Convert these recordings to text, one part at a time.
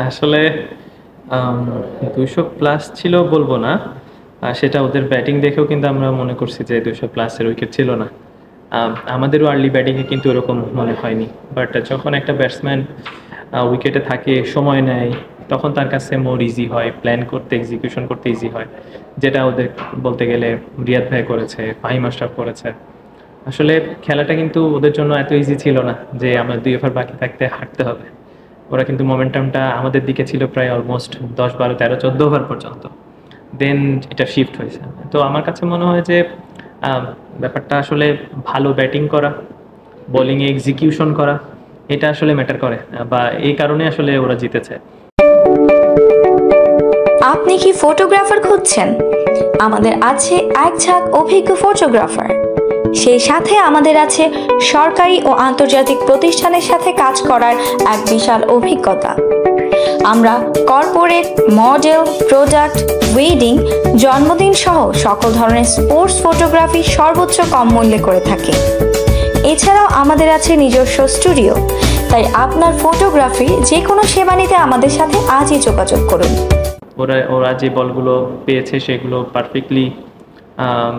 আসলে ২০০ প্লাস ছিল বলবো না। সেটা ওদের ব্যাটিং দেখেও কিন্তু আমরা মনে করছি যে ২০০ প্লাসের উইকেট ছিল না। আমাদেরও আর্লি ব্যাটিংয়ে কিন্তু ওরকম মনে হয়নি। বাট যখন একটা ব্যাটসম্যান উইকেটে থাকে, সময় নেয়, তখন তার কাছে মোর ইজি হয়, প্ল্যান করতে, এক্সিকিউশন করতে ইজি হয়। যেটা ওদের বলতে গেলে রিয়াদ ভাই করেছে, ফাহিম আশরাফ করেছে। আসলে খেলাটা কিন্তু ওদের জন্য এত ইজি ছিল না যে আমরা ২ ওভার বাকি থাকতে হারতে হবে। ওরা কিন্তু মোমেন্টামটা আমাদের দিকে ছিল প্রায় অলমোস্ট ১০, ১২, ১৩, ১৪ ওভার পর্যন্ত। দেন এটা শিফট হয়েছে। তো আমার কাছে মনে হয় যে ব্যাপারটা আসলে ভালো ব্যাটিং করা, বোলিংয়ে এক্সিকিউশন করা, এটা আসলে ম্যাটার করে, বা এই কারণে আসলে ওরা জিতেছে। আপনি কি ফটোগ্রাফার খুঁজছেন? আমাদের আছে এক ঝাঁক অভিজ্ঞ ফটোগ্রাফার। সেই সাথে আমাদের আছে সরকারি ও আন্তর্জাতিক প্রতিষ্ঠানের সাথে কাজ করার এক বিশাল অভিজ্ঞতা। আমরা কর্পোরেট, মডেল, প্রোডাক্ট, ওয়েডিং, জন্মদিন সহ সকল ধরনের স্পোর্টস ফটোগ্রাফি সর্বোচ্চ কম মূল্যে করে থাকি। এছাড়াও আমাদের আছে নিজস্ব স্টুডিও। তাই আপনার ফটোগ্রাফি যে কোনো সেবা নিতে আমাদের সাথে আজই যোগাযোগ করুন। ওরা যে বলগুলো পেয়েছে সেগুলো পারফেক্টলি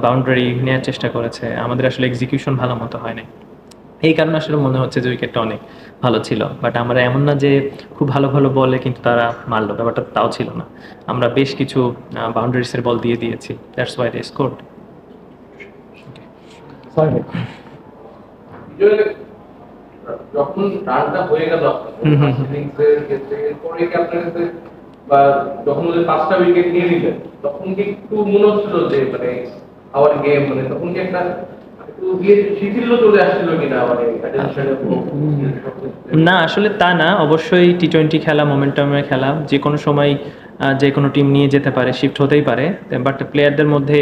বাউন্ডারি নেওয়ার চেষ্টা করেছে। আমাদের আসলে এক্সিকিউশন ভালো মতো হয় নাই। এই কারণে আসলে মনে হচ্ছে যে উইকেটটা অনেক ভালো ছিল। বাট আমরা এমন না যে খুব ভালো ভালো বলে কিন্তু তারা মারলো, ব্যাপারটা তাও ছিল না। আমরা বেশ কিছু বাউন্ডারিসের বল দিয়ে দিয়েছি, দ্যাটস ওয়াই দে স্কোরড। যখন রানটা হয়ে গেল ইনিংসের ক্ষেত্রে, এরপরে কি আপনার কাছে বা যখন ওদের 5টা উইকেট নিয়ে নিলেন, তখন কি একটু মনে হচ্ছিল যে মানে আওয়ার গেম, মানে তখন কি একটা একটু শিথিল্য চলে আসছিল কিনা, মানে না, আসলে তা না। অবশ্যই টি-20 খেলা, মোমেন্টামের খেলা, যে কোনো সময় যে কোনো টিম নিয়ে যেতে পারে, শিফট হতেই পারে। বাট প্লেয়ারদের মধ্যে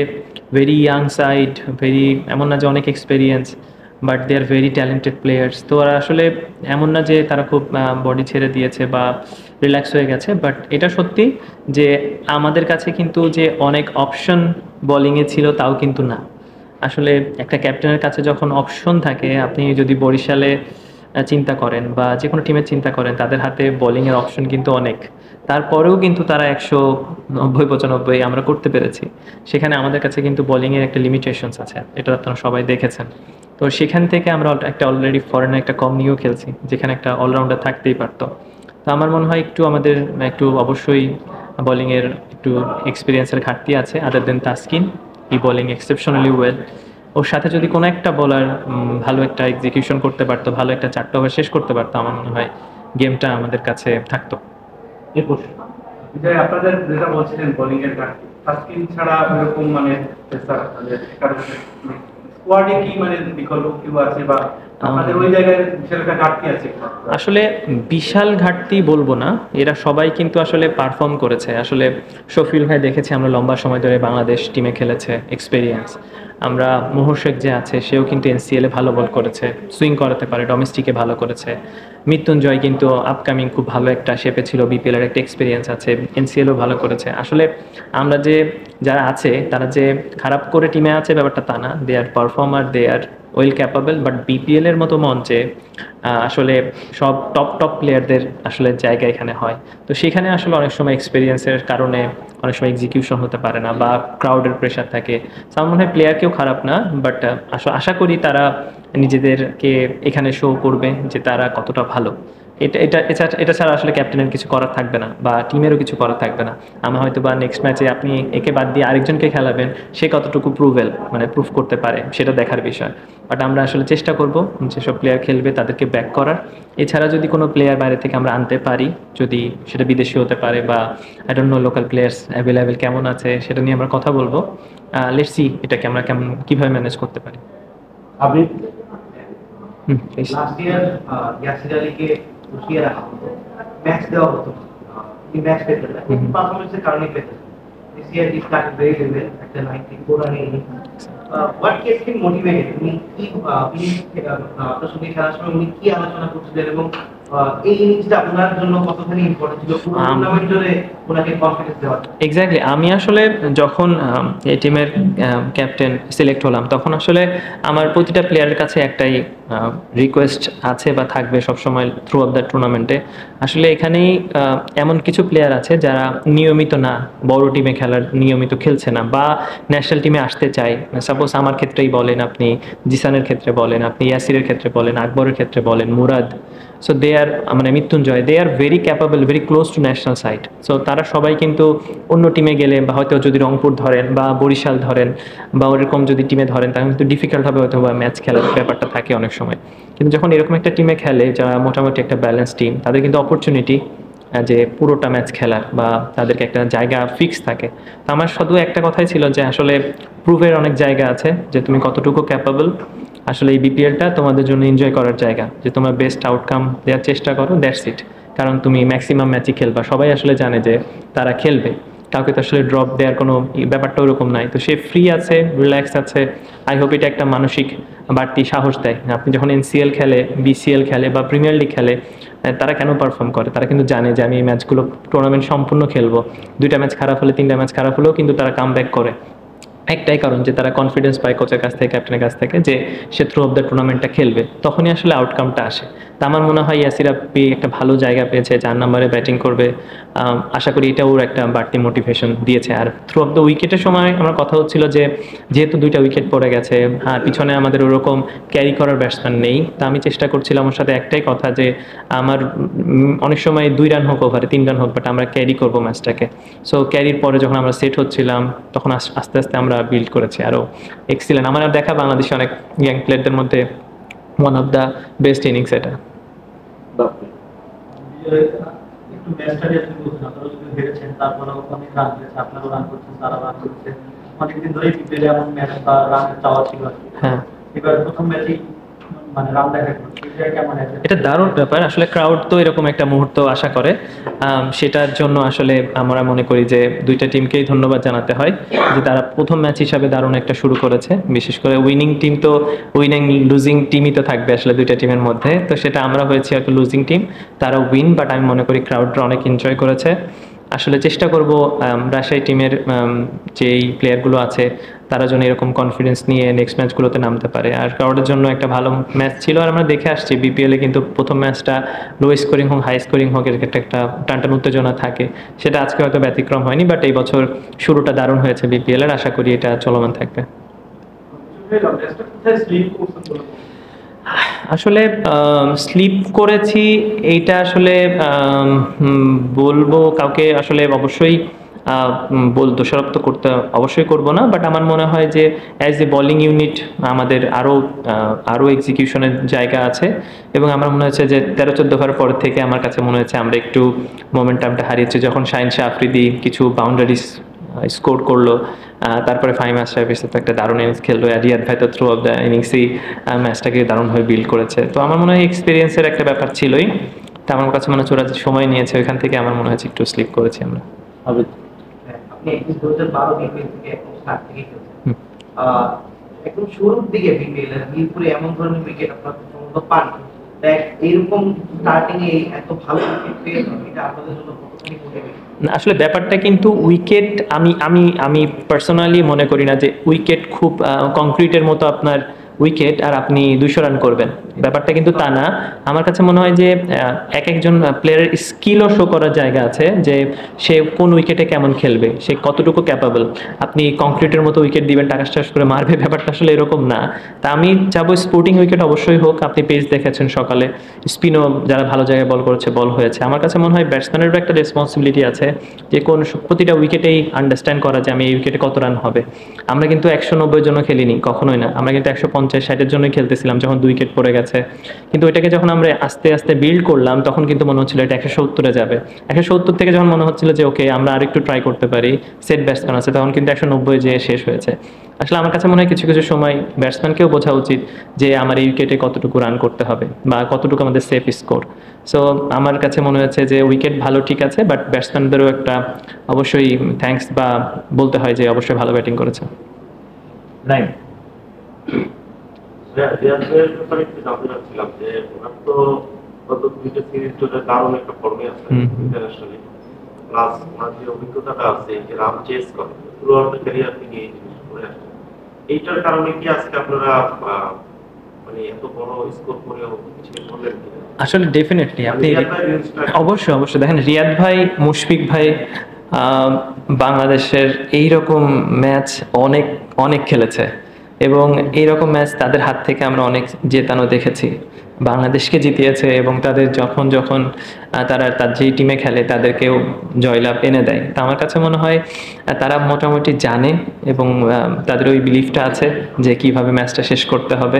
ভেরি ইয়াং সাইড, ভেরি, এমন না যে অনেক experience, but they are very talented players. তো ওরা আসলে এমন না যে তারা খুব বডি ছেড়ে দিয়েছে বা রিল্যাক্স হয়ে গেছে। বাট এটা সত্যি যে আমাদের কাছে কিন্তু যে অনেক অপশন বোলিংয়ে ছিল তাও কিন্তু না। আসলে একটা ক্যাপ্টেনের কাছে যখন অপশন থাকে, আপনি যদি বরিশালে চিন্তা করেন বা যে কোনো টিমের চিন্তা করেন, তাদের হাতে বোলিংয়ের অপশন কিন্তু অনেক। তারপরেও কিন্তু তারা ১৯০, ৯৫ আমরা করতে পেরেছি। সেখানে আমাদের কাছে কিন্তু বোলিংয়ের একটা লিমিটেশনস আছে, এটা আপনারা সবাই দেখেছেন। তো সেখান থেকে আমরা একটা অলরেডি ফরেনে একটা কম নিয়েও খেলছি, যেখানে একটা অলরাউন্ডার থাকতেই পারতো। তো আমার মনে হয় একটু আমাদের একটু অবশ্যই বোলিংয়ের একটু এক্সপিরিয়েন্সের ঘাটতি আছে। আদার দেন তাসকিন, হি বোলিং এক্সেপশনালি ওয়েল। ওর সাথে যদি কোনো একটা বোলার ভালো একটা এক্সিকিউশন করতে পারতো, ভালো একটা ৪টা ওভার শেষ করতে পারতো, আমার মনে হয় গেমটা আমাদের কাছে থাকতো। আপনাদের যেটা বলছিলেন বোলিং এর ঘাটতি, তাসকিন ছাড়া এরকম মানে স্কোয়াডে কি মানে বিকল্প কেউ আছে বা আপনাদের ওই জায়গায় বিশাল একটা ঘাটতি আছে? আসলে বিশাল ঘাটতি বলবো না, এরা সবাই কিন্তু আসলে পারফর্ম করেছে। আসলে শফিউল ভাই দেখেছি আমরা লম্বা সময় ধরে বাংলাদেশ টিমে খেলেছে, এক্সপেরিয়েন্স। আমরা মোহর শেখ যে আছে সেও কিন্তু এনসিএলে ভালো বল করেছে, সুইং করাতে পারে, ডোমেস্টিকে ভালো করেছে। মৃত্যুঞ্জয় কিন্তু আপকামিং খুব ভালো একটা শেপে ছিল, বিপিএলের একটা এক্সপিরিয়েন্স আছে, এনসিএলও ভালো করেছে। আসলে আমরা যে যারা আছে তারা যে খারাপ করে টিমে আছে ব্যাপারটা তা না, they are performer, they are well capable. But বিপিএলের মতো মঞ্চে আসলে সব টপ টপ প্লেয়ারদের আসলে জায়গা এখানে হয়। তো সেখানে আসলে অনেক সময় এক্সপিরিয়েন্সের কারণে অনেক সময় এক্সিকিউশন হতে পারে না বা ক্রাউডের প্রেশার থাকে। আমার মনে হয় প্লেয়ার কেউ খারাপ না, বাট আশা করি তারা নিজেদেরকে এখানে শো করবে যে তারা কতটা ভালো। এটা ছাড়া আসলে ক্যাপ্টেনের কিছু করার থাকবে না বা টিমেরও কিছু করার থাকবে না। আমার হয়তো বা নেক্সট ম্যাচে আপনি একে বাদ দিয়ে আরেকজনকে খেলাবেন, সে কতটুকু প্রুফ করতে পারে সেটা দেখার বিষয়। বাট আমরা আসলে চেষ্টা করব যেসব প্লেয়ার খেলবে তাদেরকে ব্যাক করার। এছাড়া যদি কোনো প্লেয়ার বাইরে থেকে আমরা আনতে পারি, যদি সেটা বিদেশি হতে পারে বা I don't know local players available কেমন আছে, সেটা নিয়ে আমরা কথা বলবো। লেটস সি এটাকে আমরা কীভাবে ম্যানেজ করতে পারি। আপনি লাস্ট ইয়ার ইয়াসির আলীকে বসিয়ে রাখা হতো, ম্যাচ দেওয়া হতো, ম্যাচ পেতে না, পারফরমেন্সের কারণে পেতে। This year he started very well at the 94 run inning. What kept him motivated? উনি কি আপনার সঙ্গে খেলার সময় উনি কি আলোচনা করছিলেন এবং এই ইনিংসটা ওনার জন্য কতখানি ইম্পর্টেন্ট ছিল পুরো টুর্নামেন্ট জুড়ে ওনাকে কনফিডেন্স দেওয়া? এক্স্যাক্টলি, আমি আসলে যখন এই টিমের ক্যাপ্টেন সিলেক্ট হলাম তখন আসলে আমার প্রতিটা প্লেয়ারের কাছে একটাই রিকোয়েস্ট আছে বা থাকবে সবসময় থ্রু অফ দ্য টুর্নামেন্টে। আসলে এখানেই এমন কিছু প্লেয়ার আছে যারা নিয়মিত না, বড় টিমে খেলার নিয়মিত খেলছে না বা ন্যাশনাল টিমে আসতে চায়। সাপোজ আমার ক্ষেত্রেই বলেন, আপনি জিসানের ক্ষেত্রে বলেন, আপনি ইয়াসিরের ক্ষেত্রে বলেন, আকবরের ক্ষেত্রে বলেন, মুরাদ, সো দে আর মানে Mrityunjay, they are very capable, very close to national side. So তারা সবাই কিন্তু অন্য টিমে গেলে বা হয়তো যদি রংপুর ধরেন বা বরিশাল ধরেন বা ওরকম যদি টিমে ধরেন তাহলে কিন্তু ডিফিকাল্ট হবে হয়তো বা ম্যাচ খেলার ব্যাপারটা থাকে অনেক সময়। কিন্তু যখন এরকম একটা টিমে খেলে যারা মোটামুটি একটা ব্যালেন্স টিম, তাদের কিন্তু অপরচুনিটি যে পুরোটা ম্যাচ খেলার বা তাদেরকে একটা জায়গা ফিক্স থাকে। তো আমার শুধু একটা কথাই ছিল যে আসলে প্রুভের অনেক জায়গা আছে যে তুমি কতটুকু ক্যাপাবল। আসলে এই বিপিএলটা তোমাদের জন্য এনজয় করার জায়গা, যে তোমার বেস্ট আউটকাম দেওয়ার চেষ্টা করো, দ্যাটস ইট। কারণ তুমি ম্যাক্সিমাম ম্যাচই খেলবা, সবাই আসলে জানে যে তারা খেলবে, কাউকে তো আসলে ড্রপ দেওয়ার কোনো ব্যাপারটা ওরকম নাই। তো সে ফ্রি আছে, রিল্যাক্স আছে। আই হোপ এটা একটা মানসিক বাড়তি সাহস দেয়। আপনি যখন এনসিএল খেলে, বিসিএল খেলে বা প্রিমিয়ার লিগ খেলে, তারা কেন পারফর্ম করে? তারা কিন্তু জানে যে আমি এই ম্যাচগুলো টুর্নামেন্ট সম্পূর্ণ খেলবো। 2টা ম্যাচ খারাপ হলে 3টা ম্যাচ খারাপ হলেও কিন্তু তারা কাম ব্যাক করে। একটাই কারণ যে তারা কনফিডেন্স পায় কোচের কাছ থেকে, ক্যাপ্টেনের কাছ থেকে, যে সে থ্রু অফ দ্য টুর্নামেন্টটা খেলবে, তখনই আসলে আউটকামটা আসে। তা আমার মনে হয় ইয়াসির আপ্পি একটা ভালো জায়গা পেয়েছে, 4 নম্বরে ব্যাটিং করবে। আশা করি এটা ওর একটা বাড়তি মোটিভেশন দিয়েছে। আর থ্রু অফ দ্য উইকেটের সময় আমার কথা হচ্ছিল যে যেহেতু 2টা উইকেট পড়ে গেছে, হ্যাঁ পিছনে আমাদের ওরকম ক্যারি করার ব্যাটসম্যান নেই, তা আমি চেষ্টা করছিলাম ওর সাথে একটাই কথা যে আমার অনেক সময় 2 রান হোক ওভারে, 3 রান হোক, বাট আমরা ক্যারি করবো ম্যাচটাকে। সো ক্যারির পরে যখন আমরা সেট হচ্ছিলাম তখন আস্তে আস্তে আমরা বিল্ড করেছি আরও এক্সিলেন্ট। আমার দেখা বাংলাদেশে অনেক ইয়াং প্লেয়ারদের মধ্যে one of the best innings এটা। একটু ম্যাচটা নিয়ে আপনি বলছেন, আপনারা যদি হেরেছেন তারপরেও অনেক রান করেছে, আপনারাও রান করছেন, তারা রান করছে, অনেকদিন ধরেই বিপিএলে এমন ম্যাচ বা রানের চাওয়া ছিল আর কি। হ্যাঁ, এবার প্রথম ম্যাচেই মানে রান দেখা গেল, এটা কেমন আছে? এটা দারুণ ব্যাপার। আসলে ক্রাউড তো এরকম একটা মুহূর্ত আশা করে, সেটার জন্য আসলে আমরা মনে করি যে 2টা টিমকেই ধন্যবাদ জানাতে হয় যে তারা প্রথম ম্যাচ হিসাবে দারুণ একটা শুরু করেছে। বিশেষ করে উইনিং টিম তো উইনিং লুজিং টিমই তো থাকবে আসলে 2টা টিমের মধ্যে, তো সেটা আমরা হয়েছি একটা লুজিং টিম, তারা উইন, বাট আমি মনে করি ক্রাউডরা অনেক এনজয় করেছে। আসলে চেষ্টা করব রাজশাহী টিমের যেই প্লেয়ারগুলো আছে তারা যেন এরকম কনফিডেন্স নিয়ে নেক্সট ম্যাচগুলোতে নামতে পারে। আর ক্রাউডের জন্য একটা ভালো ম্যাচ ছিল। আর আমরা দেখে আসছি বিপিএলে কিন্তু প্রথম ম্যাচটা লো স্কোরিং হোক হাই স্কোরিং হোক, এর একটা টানটান উত্তেজনা থাকে, সেটা আজকে হয়তো ব্যতিক্রম হয়নি, বাট এই বছর শুরুটা দারুণ হয়েছে বিপিএলের। আশা করি এটা চলমান থাকবে। আসলে স্লিপ করেছি এইটা আসলে বলবো কাউকে আসলে অবশ্যই দোষারোপ তো করতে অবশ্যই করব না, বাট আমার মনে হয় যে অ্যাজ এ বোলিং ইউনিট আমাদের আরও এক্সিকিউশনের জায়গা আছে। এবং আমার মনে হচ্ছে যে 13-14 ওভার পর থেকে আমার কাছে মনে হচ্ছে আমরা একটু মোমেন্টামটা হারিয়েছি। যখন শাহিন শাহ আফ্রিদি কিছু বাউন্ডারিজ স্কোর করলো, তারপরে ফাহিম আশরাফের সাথে একটা দারুণ ইনিংস খেললো, রিয়াদ ভাই তো থ্রু অফ দ্য ইনিংসই ম্যাচটাকে দারুণভাবে বিল্ড করেছে। তো আমার মনে হয় এক্সপিরিয়েন্সের একটা ব্যাপার ছিলই। তা আমার কাছে মনে হচ্ছে ওরা যে সময় নিয়েছে ওইখান থেকে আমার মনে হচ্ছে একটু স্লিপ করেছি আমরা। আপনি 2012 বিপিএল থেকে একদম স্টার্ট থেকে খেলছেন, একদম শুরুর দিকে বিপিএল এর মিরপুরে এমন ধরনের উইকেট আপনারা সম্ভবত পান, এইরকম স্টার্টিং এ এত ভালো উইকেট পেয়ে এটা আপনাদের জন্য কতখানি মোটিভেট? আসলে ব্যাপারটা কিন্তু উইকেট আমি পার্সোনালি মনে করি না যে উইকেট খুব কংক্রিটের মতো আপনার উইকেট আর আপনি 200 রান করবেন, ব্যাপারটা কিন্তু তা না। আমার কাছে মনে হয় যে এক একজন প্লেয়ারের স্কিলও শো করার জায়গা আছে, যে সে কোন উইকেটে কেমন খেলবে, সে কতটুকু ক্যাপাবল। আপনি কংক্রিটের মতো উইকেট দিবেন, টাকাস টাস করে মারবে, ব্যাপারটা আসলে এরকম না। তা আমি চাবো স্পোর্টিং উইকেট অবশ্যই হোক। আপনি পেস দেখেছেন সকালে, স্পিনও যারা ভালো জায়গায় বল করেছে বল হয়েছে। আমার কাছে মনে হয় ব্যাটসম্যানেরও একটা রেসপন্সিবিলিটি আছে যে কোন প্রতিটা উইকেটেই আন্ডারস্ট্যান্ড করা যে আমি এই উইকেটে কত রান হবে। আমরা কিন্তু 190 জন্য খেলিনি, কখনোই না। আমরা কিন্তু 150-60-এর জন্যই খেলতেছিলাম যখন 2 উইকেট পড়ে গেছে। কিন্তু ওইটাকে যখন আমরা আস্তে আস্তে বিল্ড করলাম তখন কিন্তু মনে হচ্ছিল এটা 170-এ যাবে। 170 থেকে যখন মনে হচ্ছিল যে ওকে আমরা আরেকটু ট্রাই করতে পারি, সেট ব্যাটসম্যান আছে, তখন কিন্তু 190 যেয়ে শেষ হয়েছে। আসলে আমার কাছে মনে হয় কিছু কিছু সময় ব্যাটসম্যানকেও বোঝা উচিত যে আমার এই উইকেটে কতটুকু রান করতে হবে বা কতটুকু আমাদের সেফ স্কোর। সো আমার কাছে মনে হচ্ছে যে উইকেট ভালো ঠিক আছে, বাট ব্যাটসম্যানদেরও একটা অবশ্যই থ্যাঙ্কস বা বলতে হয় যে অবশ্যই ভালো ব্যাটিং করেছে। নাই রিয়াজের ব্যাপারে একটু জানতে চাচ্ছিলাম যে ওনার তো গত 2টা সিরিজ ধরে দারুণ একটা ফর্মে আছে ইন্টারন্যাশনালি, প্লাস ওনার যে অভিজ্ঞতাটা আছে যে রান চেস করে থ্রু আউট দ্য ক্যারিয়ার থেকে এই জিনিসটা করে আসছে, এইটার কারণে কি আজকে আপনারা মানে এত বড় স্কোর করেও কিছু বললেন কি? আসলে ডেফিনেটলি আপনি অবশ্যই অবশ্যই দেখেন, রিয়াদ ভাই, মুশফিক ভাই বাংলাদেশের এইরকম ম্যাচ অনেক অনেক খেলেছে এবং এইরকম ম্যাচ তাদের হাত থেকে আমরা অনেক জেতানো দেখেছি, বাংলাদেশকে জিতিয়েছে এবং তাদের যখন যখন তারা যেই টিমে খেলে তাদেরকেও জয়লাভ এনে দেয়। তো আমার কাছে মনে হয় তারা মোটামুটি জানে এবং তাদের ওই বিলিফটা আছে যে কিভাবে ম্যাচটা শেষ করতে হবে,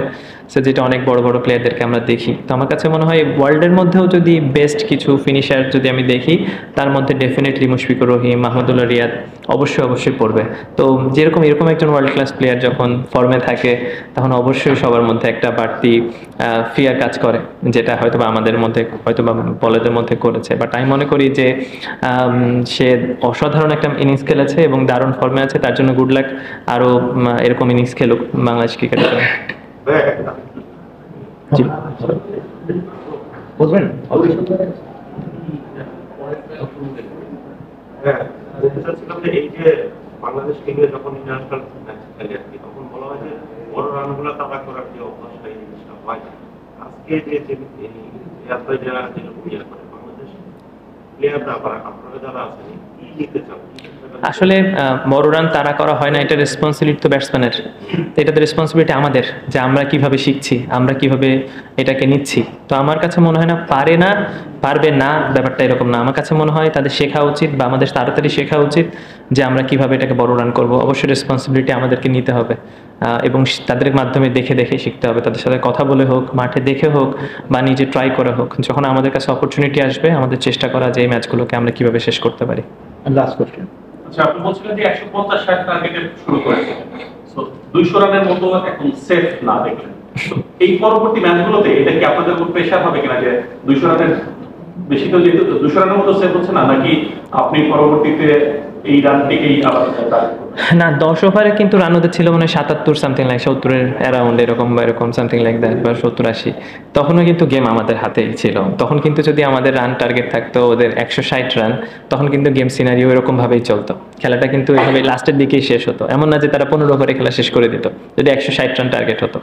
সে যেটা অনেক বড় বড় প্লেয়ারদেরকে আমরা দেখি। তো আমার কাছে মনে হয় ওয়ার্ল্ডের মধ্যেও যদি বেস্ট কিছু ফিনিশার যদি আমি দেখি, তার মধ্যে ডেফিনেটলি মুশফিকুর রহিম, মাহমুদুল্লাহ রিয়াদ অবশ্যই অবশ্যই পড়বে। তো যেরকম এরকম একজন ওয়ার্ল্ড ক্লাস প্লেয়ার যখন ফর্মে থাকে তখন অবশ্যই সবার মধ্যে একটা বাড়তি ফিয়ার কাজ করে, যেটা হয়তো বা আমাদের মধ্যে হয়তো বা বলারদের মধ্যে করেছে। বাট আমি মনে করি যে সে অসাধারণ একটা ইনিংস খেলেছে এবং দারুণ ফর্মে আছে, তার জন্য গুড লাক, আরও এরকম ইনিংস খেলুক বাংলাদেশ ক্রিকেটের জন্য। জি বুঝবেন এই যে বাংলাদেশ টিমে যখন ইন্টারন্যাশনাল ম্যাচ খেলে আর কি, তখন বলা হয় যে বড় রানগুলো তারা করার যে অভ্যাসটা এই জিনিসটা হয়। আজকে যে যাত্রায় যারা যেরকম ইয়ে করে বাংলাদেশ প্লেয়াররা বা আপনারা যারা আছেন কি লিখতে চান? আসলে বড় রান তারা করা হয় না, এটা রেসপন্সিবিলিটি তো ব্যাটসম্যানের, তো এটা তো রেসপন্সিবিলিটি আমাদের যে আমরা কিভাবে শিখছি, আমরা কিভাবে এটাকে নিচ্ছি। তো আমার কাছে মনে হয় না পারে না পারবে না, ব্যাপারটা এরকম না। আমার কাছে মনে হয় তাদের শেখা উচিত বা আমাদের তাড়াতাড়ি শেখা উচিত যে আমরা কিভাবে এটাকে বড় রান করব। অবশ্যই রেসপন্সিবিলিটি আমাদেরকে নিতে হবে এবং তাদের মাধ্যমে দেখে দেখে শিখতে হবে, তাদের সাথে কথা বলে হোক, মাঠে দেখে হোক বা নিজে ট্রাই করে হোক। যখন আমাদের কাছে অপরচুনিটি আসবে আমাদের চেষ্টা করা যে এই ম্যাচগুলোকে আমরা কিভাবে শেষ করতে পারি। Last question. আচ্ছা, আপনি বলছিলেন যে 150-60 টার্গেটে শুরু করেছেন, সো 200 রানের মতো এখন সেফ না দেখলেন, তো এই পরবর্তী ম্যাচগুলোতে এটা কি আপনাদের উপর প্রেশার হবে কিনা যে 200 রানের বেশি, তো যেহেতু 200 রানের মতো সেফ হচ্ছে না, নাকি আপনি পরবর্তীতে এই রানটিকেই আবার না, 10 ওভারে কিন্তু রান ওদের ছিল মানে 77 সামথিং লাইক 70-এর অ্যারাউন্ড এরকম বা এরকম সামথিং লাইক দ্যাট বা 70-80। তখনও কিন্তু গেম আমাদের হাতেই ছিল। তখন কিন্তু যদি আমাদের রান টার্গেট থাকতো ওদের 160 রান, তখন কিন্তু গেম সিনারিও এরকমভাবেই চলতো, খেলাটা কিন্তু এভাবে লাস্টের দিকেই শেষ হতো। এমন না যে তারা 15 ওভারে খেলা শেষ করে দিত, যদি 160 রান টার্গেট হতো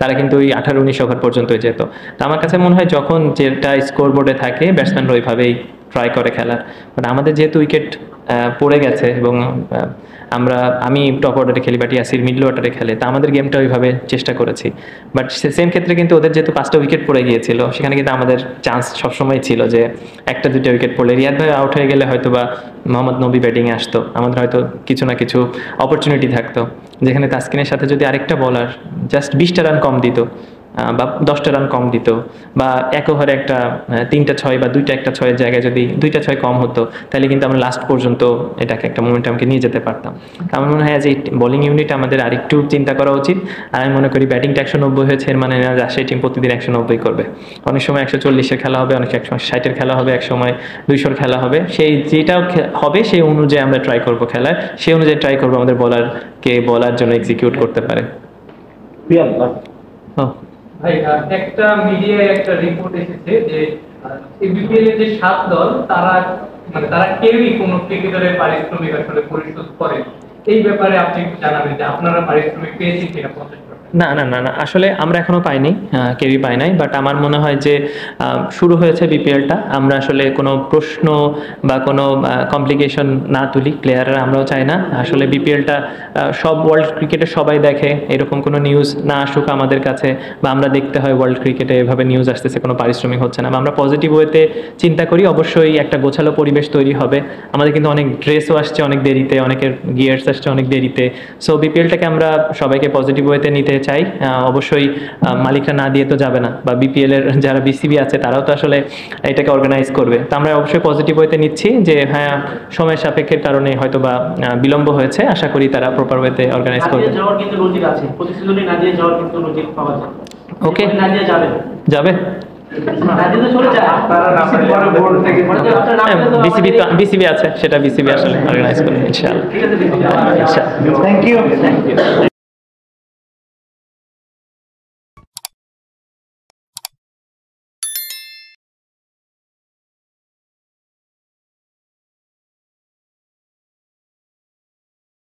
তারা কিন্তু ওই 18-19 ওভার পর্যন্তই যেত। তো আমার কাছে মনে হয় যখন যেটা স্কোর বোর্ডে থাকে ব্যাটসম্যানরা ওইভাবেই ট্রাই করে খেলার। বাট আমাদের যেহেতু উইকেট পড়ে গেছে এবং আমি টপ অর্ডারে খেলি বাট ইয়াসির মিডল অর্ডারে খেলে, তা আমাদের গেমটা ওইভাবে চেষ্টা করেছি। বাট সেম ক্ষেত্রে কিন্তু ওদের যেহেতু 5টা উইকেট পড়ে গিয়েছিল, সেখানে কিন্তু আমাদের চান্স সবসময় ছিল যে 1-2 উইকেট পড়লে রিয়াদ ভাই আউট হয়ে গেলে হয়তো বা মোহাম্মদ নবী ব্যাটিংয়ে আসতো, আমাদের হয়তো কিছু না কিছু অপরচুনিটি থাকতো, যেখানে তাসকিনের সাথে যদি আরেকটা বলার জাস্ট 20টা রান কম দিত বা 10টা রান কম দিত বা এক ওভারে একটা 3টা 6 বা 2টা একটা 6-এর জায়গায় যদি 2টা 6 কম হতো, তাহলে কিন্তু আমরা লাস্ট পর্যন্ত এটাকে একটা মোমেন্টামকে নিয়ে যেতে পারতাম। আমার মনে হয় যে বোলিং ইউনিট আমাদের আরেকটু চিন্তা করা উচিত। আর আমি মনে করি ব্যাটিংটা 190 হয়েছে, এর মানে না রাজশাহী টিম প্রতিদিন 190 করবে। অনেক সময় 140-এর খেলা হবে, অনেক সময় 60-এর খেলা হবে, এক সময় 200-এর খেলা হবে। সেই যেটাও হবে সেই অনুযায়ী আমরা ট্রাই করবো খেলার, সেই অনুযায়ী ট্রাই করবো আমাদের বলারকে বলার জন্য এক্সিকিউট করতে পারে। ভাই, একটা মিডিয়ায় একটা রিপোর্ট এসেছে যে বিপিএল এর যে 7 দল তারা কেউই কোনো ক্রিকেটারের পারিশ্রমিক আসলে পরিশোধ করে। এই ব্যাপারে আপনি একটু জানাবেন যে আপনারা পারিশ্রমিক পেয়েছেন কিনা? না না না না, আসলে আমরা এখনো পাইনি, কেউই পাই নাই। বাট আমার মনে হয় যে শুরু হয়েছে বিপিএলটা, আমরা আসলে কোনো প্রশ্ন বা কোনো কমপ্লিকেশন না তুলি প্লেয়াররা, আমরাও চাই না। আসলে বিপিএলটা সব ওয়ার্ল্ড ক্রিকেটে সবাই দেখে, এরকম কোনো নিউজ না আসুক আমাদের কাছে বা আমরা দেখতে হয় ওয়ার্ল্ড ক্রিকেটে এভাবে নিউজ আসতেছে কোনো পারিশ্রমিক হচ্ছে না, বা আমরা পজিটিভ ওয়েতে চিন্তা করি। অবশ্যই একটা গোছালো পরিবেশ তৈরি হবে। আমাদের কিন্তু অনেক ড্রেসও আসছে অনেক দেরিতে, অনেকের গিয়ার্স আসছে অনেক দেরিতে। সো বিপিএলটাকে আমরা সবাইকে পজিটিভ ওয়েতে নিতে চাই। অবশ্যই মালিকরা না দিয়ে তো যাবে না, বা বিপিএল এর যারা বিসিবি আছে তারাও তো আসলে এটাকে অর্গানাইজ করবে। তো আমরা অবশ্যই পজিটিভ ওয়েতে নিচ্ছি যে হ্যাঁ, সময় সাপেক্ষের কারণে হয়তো বা বিলম্ব হয়েছে, আশা করি তারা প্রপার ওয়েতে অর্গানাইজ করবে। যাওয়ার কিন্তু লজিক আছে, প্রতি সিজনে না দিয়ে যাওয়ার কিন্তু লজিক পাওয়া যায়। ওকে, না দিয়ে যাবে যাবে বিসিবি আছে, সেটা বিসিবি আসলে অর্গানাইজ করবে ইনশাআল্লাহ। ঠিক আছে, থ্যাংক ইউ।